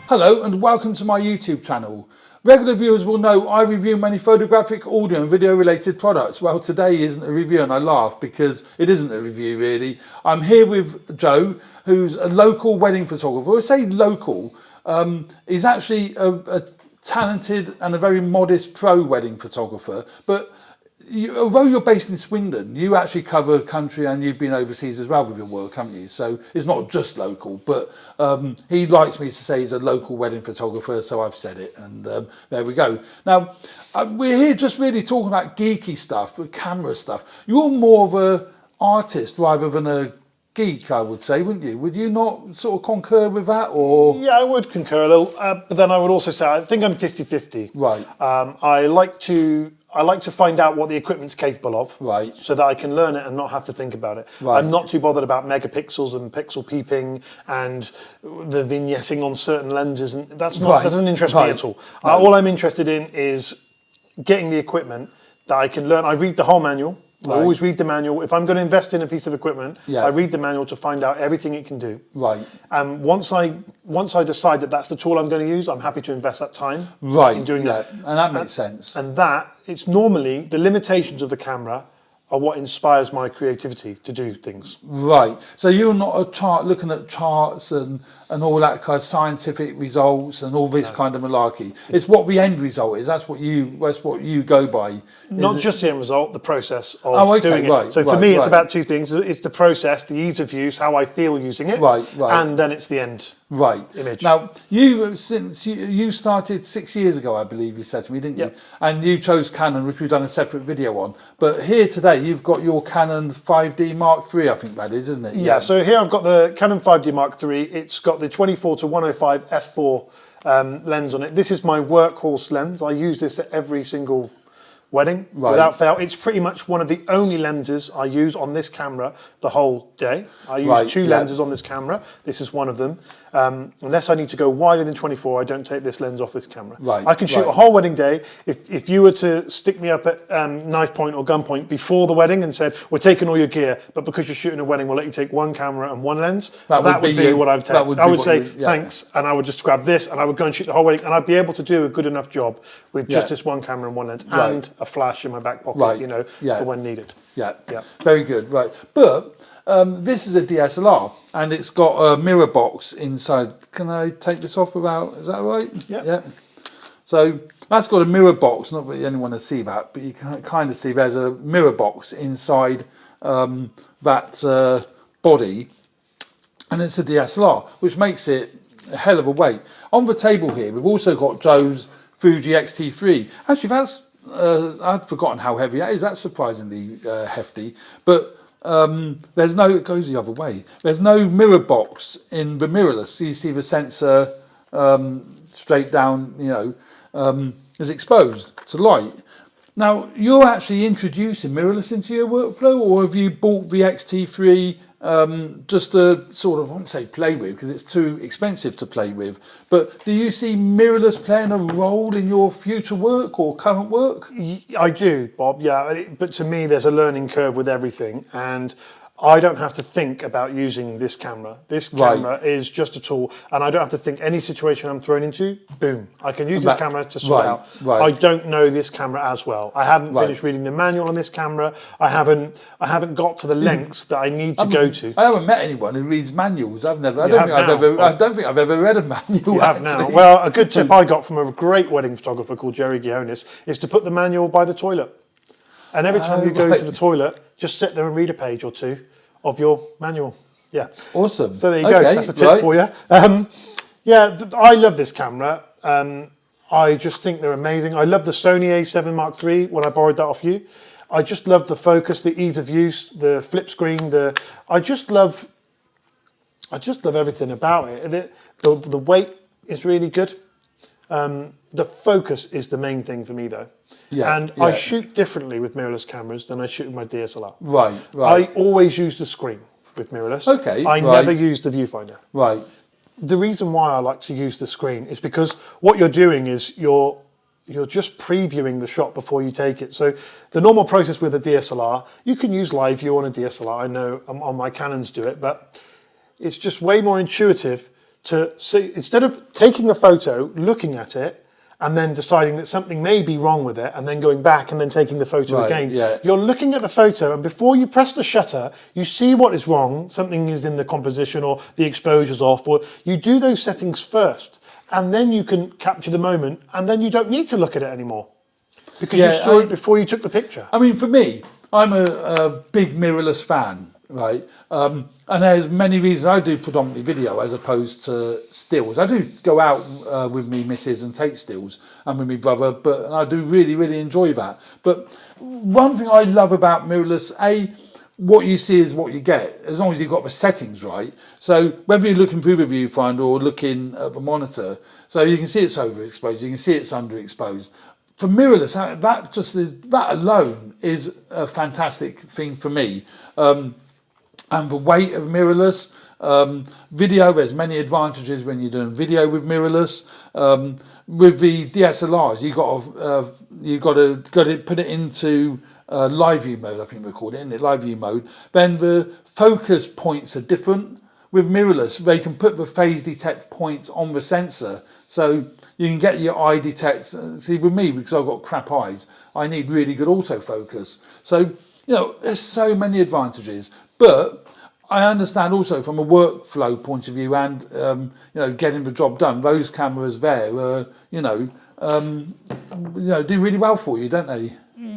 Hello and welcome to my YouTube channel. Regular viewers will know I review many photographic, audio and video related products. Well, today isn't a review and I laugh because it isn't a review really. I'm here with Joe, who's a local wedding photographer. I say local, he's actually a talented and a very modest pro wedding photographer, but although you're based in Swindon, you actually cover country and you've been overseas as well with your work, haven't you? So it's not just local, but he likes me to say he's a local wedding photographer, so I've said it, and there we go. Now, we're here just really talking about geeky stuff, camera stuff. You're more of an artist rather than a geek, I would say, wouldn't you? Would you not sort of concur with that? Or yeah, I would concur a little, but then I would also say I think I'm 50-50. Right. I like to find out what the equipment's capable of, right, so that I can learn it and not have to think about it. Right. I'm not too bothered about megapixels and pixel peeping and the vignetting on certain lenses, and that doesn't interest me at all. All I'm interested in is getting the equipment that I can learn. I read the whole manual. I always read the manual. If I'm going to invest in a piece of equipment, I read the manual to find out everything it can do. Right. And once I decide that that's the tool I'm going to use, I'm happy to invest that time in doing that. And that makes sense. And it's normally the limitations of the camera are what inspires my creativity to do things. Right. So you're not looking at charts and all that kind of scientific results and all this kind of malarkey. It's what the end result is. That's what you go by. Not just the end result, the process of doing it. So for me, it's about two things. It's the process, the ease of use, how I feel using it, and then it's the end. Right. Image. Now, you started 6 years ago, I believe you said to me, didn't you? And you chose Canon, which we've done a separate video on. But here today, you've got your Canon 5D Mark III, I think that is, isn't it? Yeah, so here I've got the Canon 5D Mark III. It's got the 24-105 f4 lens on it. This is my workhorse lens. I use this at every single wedding without fail. It's pretty much one of the only lenses I use on this camera the whole day. I use two lenses on this camera. This is one of them. Unless I need to go wider than 24, I don't take this lens off this camera. I can shoot a whole wedding day. If you were to stick me up at knife point or gun point before the wedding and said, we're taking all your gear, but because you're shooting a wedding, we'll let you take one camera and one lens, that would be what I would take. I would say, thanks, and I would just grab this and I would go and shoot the whole wedding, and I'd be able to do a good enough job with just this one camera and one lens and a flash in my back pocket, for when needed. Yeah, very good, right. But this is a DSLR and it's got a mirror box inside. Can I take this off without, is that right? Yeah. So that's got a mirror box, not that anyone will see that, but you can kind of see there's a mirror box inside that body, and it's a DSLR, which makes it a hell of a weight. On the table here, we've also got Joe's Fuji X-T3. Actually, that's I'd forgotten how heavy that is. That's surprisingly hefty, but there's no, it goes the other way. There's no mirror box in the mirrorless. So you see the sensor straight down, is exposed to light. Now, you're actually introducing mirrorless into your workflow, or have you bought the X-T3 just to sort of, I won't say play with because it's too expensive to play with, but do you see mirrorless playing a role in your future work or current work? I do, Bob, but to me there's a learning curve with everything, and I don't have to think about using this camera. This camera is just a tool, and I don't have to think any situation I'm thrown into, boom. I can use this camera to sort out. I don't know this camera as well. I haven't finished reading the manual on this camera. I haven't got to the lengths that I need to go to. I haven't met anyone who reads manuals. I don't think I've ever read a manual. You have now. Well, a good tip I got from a great wedding photographer called Jerry Guionis is to put the manual by the toilet. And every time you go to the toilet, just sit there and read a page or two of your manual. Yeah. Awesome. So there you go. That's a tip for you. I love this camera. I just think they're amazing. I love the Sony A7 Mark III when I borrowed that off you. I just love the focus, the ease of use, the flip screen. I just love everything about it. The weight is really good. The focus is the main thing for me, though. I shoot differently with mirrorless cameras than I shoot with my DSLR. Right. I always use the screen with mirrorless. I never use the viewfinder. The reason why I like to use the screen is because what you're doing is you're just previewing the shot before you take it. So the normal process with a DSLR, you can use live view on a DSLR. I know on my Canons do it, but it's just way more intuitive to see, instead of taking the photo, looking at it, and then deciding that something may be wrong with it, and then going back and then taking the photo again. Yeah. You're looking at the photo, and before you press the shutter, you see what is wrong, something is in the composition or the exposure's off, or you do those settings first, and then you can capture the moment, and then you don't need to look at it anymore. Because you saw it before you took the picture. I mean, for me, I'm a big mirrorless fan, right? And there's many reasons. I do predominantly video as opposed to stills. I do go out with me missus and take stills, and with my brother, but I do really, really enjoy that. But one thing I love about mirrorless, what you see is what you get, as long as you've got the settings right. So whether you're looking through the viewfinder or looking at the monitor, so you can see it's overexposed, you can see it's underexposed. For mirrorless, that alone is a fantastic thing for me. And the weight of mirrorless video, there's many advantages when you're doing video with mirrorless. With the DSLRs, you got to put it into live view mode. I think they call it, in the live view mode. Then the focus points are different. With mirrorless, they can put the phase detect points on the sensor, so you can get your eye detect. See, with me, because I've got crap eyes, I need really good autofocus. So, there's so many advantages. But I understand also from a workflow point of view and, getting the job done, those cameras there, do really well for you, don't they?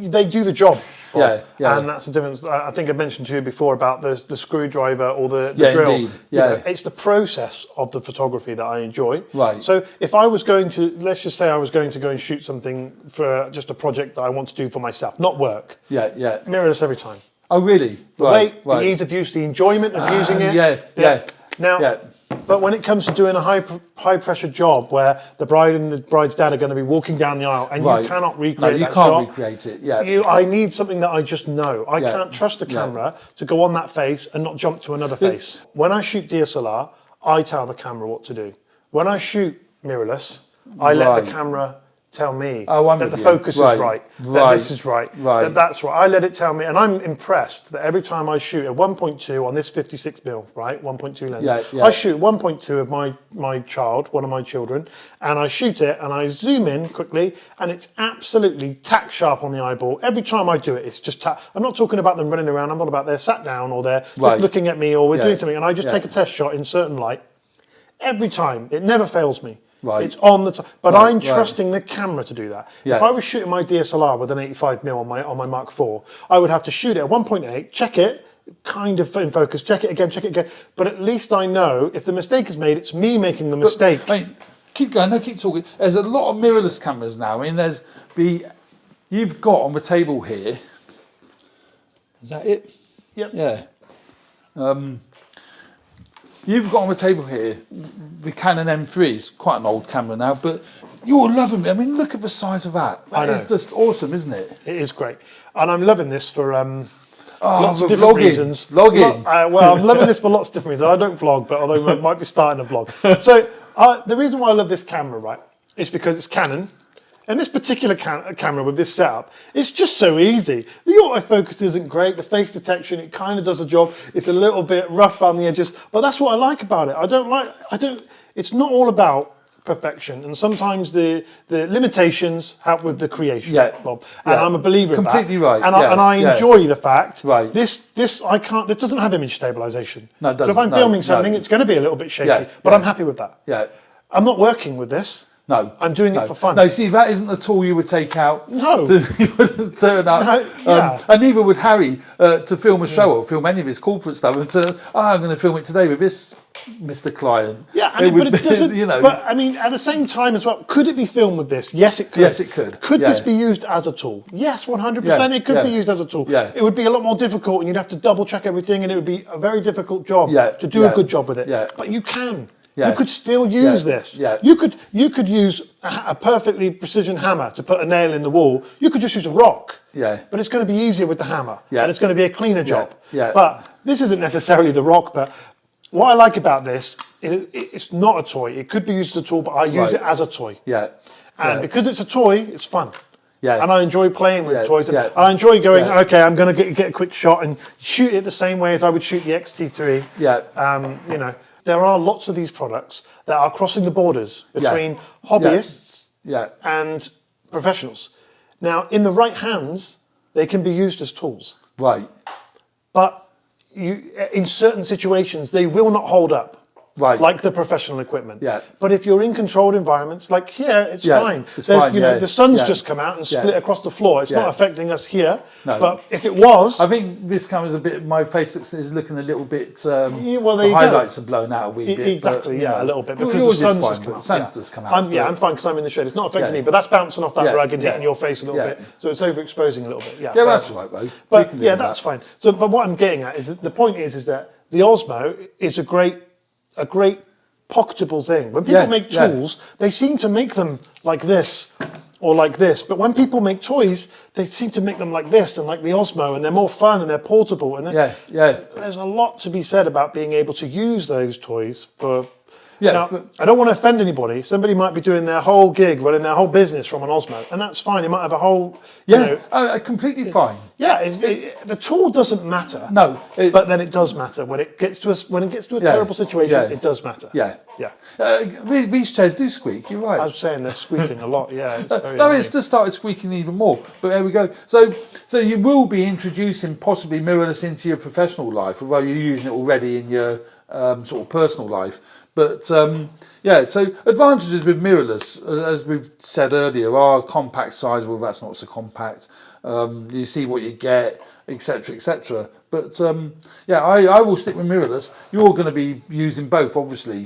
They do the job. Yeah. And that's the difference. I think I mentioned to you before about the screwdriver or the drill. Indeed. Yeah. It's the process of the photography that I enjoy. Right. So if I was going to, let's just say I was going to go and shoot something for just a project that I want to do for myself, not work. Yeah. Mirrorless every time. Oh, really? The weight, the ease of use, the enjoyment of using it. Now, but when it comes to doing a high pressure job where the bride and the bride's dad are going to be walking down the aisle and you cannot recreate that shot. No, you can't recreate it. Yeah. I need something that I just know. I can't trust the camera to go on that face and not jump to another face. When I shoot DSLR, I tell the camera what to do. When I shoot mirrorless, I let the camera tell me that the focus is right, that this is right, that that's right. I let it tell me, and I'm impressed that every time I shoot at 1.2 on this 56mm, right, 1.2 lens, I shoot 1.2 of my child, one of my children, and I shoot it and I zoom in quickly, and it's absolutely tack sharp on the eyeball. Every time I do it, it's just I'm not talking about them running around. I'm not about they're sat down or they're just looking at me or we're doing something, and I just take a test shot in certain light. Every time, it never fails me. Right. It's on the top, but I'm trusting the camera to do that. If I was shooting my DSLR with an 85mm on my Mark IV, I would have to shoot it at 1.8, check it, kind of in focus, check it again. But at least I know if the mistake is made, it's me making the mistake. Keep going. No, keep talking. There's a lot of mirrorless cameras now. I mean, you've got on the table here. Is that it? Yep. Yeah. You've got on the table here the Canon M3. It's quite an old camera now, but you're loving it. I mean, look at the size of that. That is just awesome, isn't it? It is great. And I'm loving this for lots of different reasons. Vlogging. Well, I'm loving this for lots of different reasons. I don't vlog, but although I might be starting a vlog. So the reason why I love this camera, right, is because it's Canon. And this particular camera with this setup, it's just so easy. The autofocus isn't great. The face detection, it kind of does the job. It's a little bit rough around the edges, but that's what I like about it. It's not all about perfection, and sometimes the limitations help with the creation, Bob. And I'm a believer in that. Completely right. And I enjoy the fact this doesn't have image stabilization. No, it doesn't. So if I'm filming something, it's going to be a little bit shaky, but I'm happy with that. Yeah. I'm not working with this. No, I'm doing it for fun. No, see, that isn't a tool you would take out. No, you wouldn't turn up. And neither would Harry to film a show or film any of his corporate stuff. And say, I'm going to film it today with this Mr. Client. Yeah, but it doesn't. But I mean, at the same time as well, could it be filmed with this? Yes, it could. Yes, it could. Could this be used as a tool? Yes, 100%. It could be used as a tool. Yeah. It would be a lot more difficult, and you'd have to double check everything, and it would be a very difficult job to do a good job with it. Yeah. But you can. Yeah. You could still use this. Yeah. You could use a perfectly precision hammer to put a nail in the wall. You could just use a rock. Yeah. But it's going to be easier with the hammer. Yeah. And it's going to be a cleaner job. Yeah. But this isn't necessarily the rock. But what I like about this is it's not a toy. It could be used as a tool, but I use it as a toy. Yeah. And because it's a toy, it's fun. Yeah. And I enjoy playing with toys. Yeah. I enjoy going, okay, I'm going to get a quick shot and shoot it the same way as I would shoot the XT3. Yeah. there are lots of these products that are crossing the borders between hobbyists and professionals. Now, in the right hands, they can be used as tools. Right. But in certain situations, they will not hold up. Right. Like the professional equipment. Yeah. But if you're in controlled environments, like here, it's fine. It's fine, the sun's just come out and split across the floor. It's not affecting us here. No. But if it was... I think this camera's a bit... My face is looking a little bit... well, there the you highlights go. are blown out a wee bit. Exactly, but, a little bit. Because yours the sun's fine, just come out. sun's just come out. I'm fine because I'm in the shade. It's not affecting me, but that's bouncing off that rug and hitting your face a little bit. So it's overexposing a little bit. Yeah, that's all right, though. But yeah, that's fine. So, but what I'm getting at is that the point is that the Osmo is a great pocketable thing. When people make tools, they seem to make them like this or like this. But when people make toys, they seem to make them like this and like the Osmo, and they're more fun and they're portable. And there's a lot to be said about being able to use those toys for. Now, I don't want to offend anybody. Somebody might be doing their whole gig, running their whole business from an Osmo, and that's fine. It might have a whole, completely fine. Yeah, the tool doesn't matter. No, but then it does matter when it gets to a terrible situation. It does matter. These chairs do squeak. You're right. I was saying they're squeaking a lot. Yeah, it's very no, it's just started squeaking even more. But there we go. So you will be introducing possibly mirrorless into your professional life, although you're using it already in your sort of personal life. But so advantages with mirrorless, as we've said earlier, are compact size. Well, that's not so compact. You see what you get, etc., etc. But I will stick with mirrorless. You're going to be using both, obviously.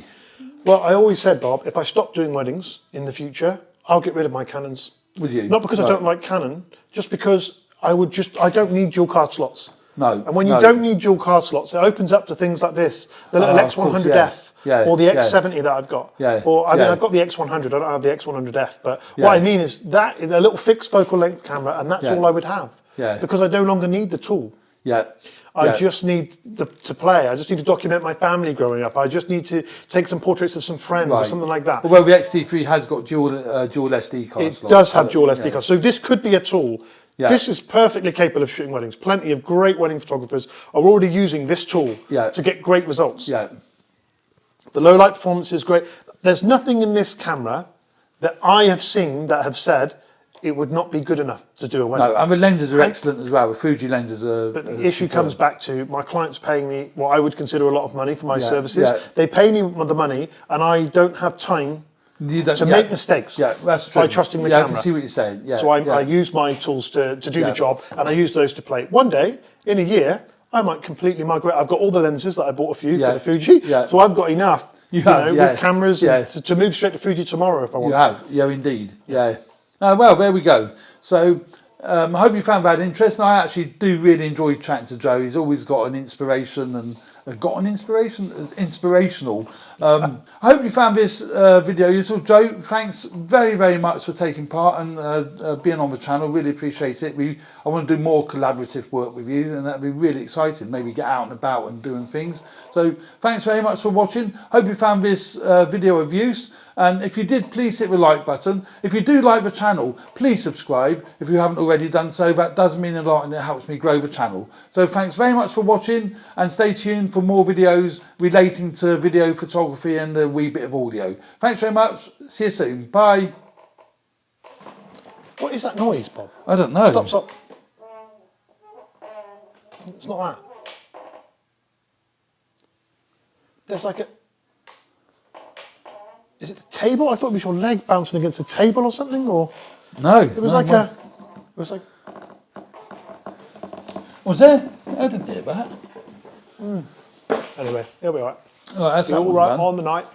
Well, I always said, Bob, if I stop doing weddings in the future, I'll get rid of my Canons. With you? Not because I don't like Canon, just because I don't need dual card slots. No. And when you don't need dual card slots, it opens up to things like this, the little X100F. Or the X70 that I've got. Or I've got the X100, I don't have the X100F. But what I mean is that is a little fixed focal length camera, and that's all I would have. Because I no longer need the tool. I just need to play. I just need to document my family growing up. I just need to take some portraits of some friends or something like that. Although the XT3 has got dual SD cards. It does have dual SD cards. So this could be a tool. This is perfectly capable of shooting weddings. Plenty of great wedding photographers are already using this tool to get great results. The low light performance is great. There's nothing in this camera that I have seen that have said it would not be good enough to do a wedding. No, and the lenses are excellent as well. The Fuji lenses are... But the issue comes back to my clients paying me what I would consider a lot of money for my services. They pay me the money and I don't have time to make mistakes that's true. by trusting the camera. I can see what you're saying. So I use my tools to do the job, and I use those to play. One day, in a year, I might completely migrate. I've got all the lenses that I bought for you for the Fuji, so I've got enough with cameras to move straight to Fuji tomorrow if I want. You have, indeed. Well, there we go. So I hope you found that interesting. I actually do really enjoy chatting to Joe. He's always got an inspiration and inspirational. I hope you found this video useful. Joe, thanks very, very much for taking part and being on the channel. Really appreciate it. I want to do more collaborative work with you, and that'd be really exciting. Maybe get out and about and doing things. So thanks very much for watching. Hope you found this video of use. And if you did, please hit the like button. If you do like the channel, please subscribe. If you haven't already done so, that does mean a lot and it helps me grow the channel. So thanks very much for watching, and stay tuned for more videos relating to video photography and a wee bit of audio. Thanks very much. See you soon. Bye. What is that noise, Bob? I don't know. Stop. It's not that. There's like a... Is it the table? I thought it was your leg bouncing against a table or something, or... No. It was It was like... Was there? I didn't hear that. Anyway, he'll be all right. That's all right on the night.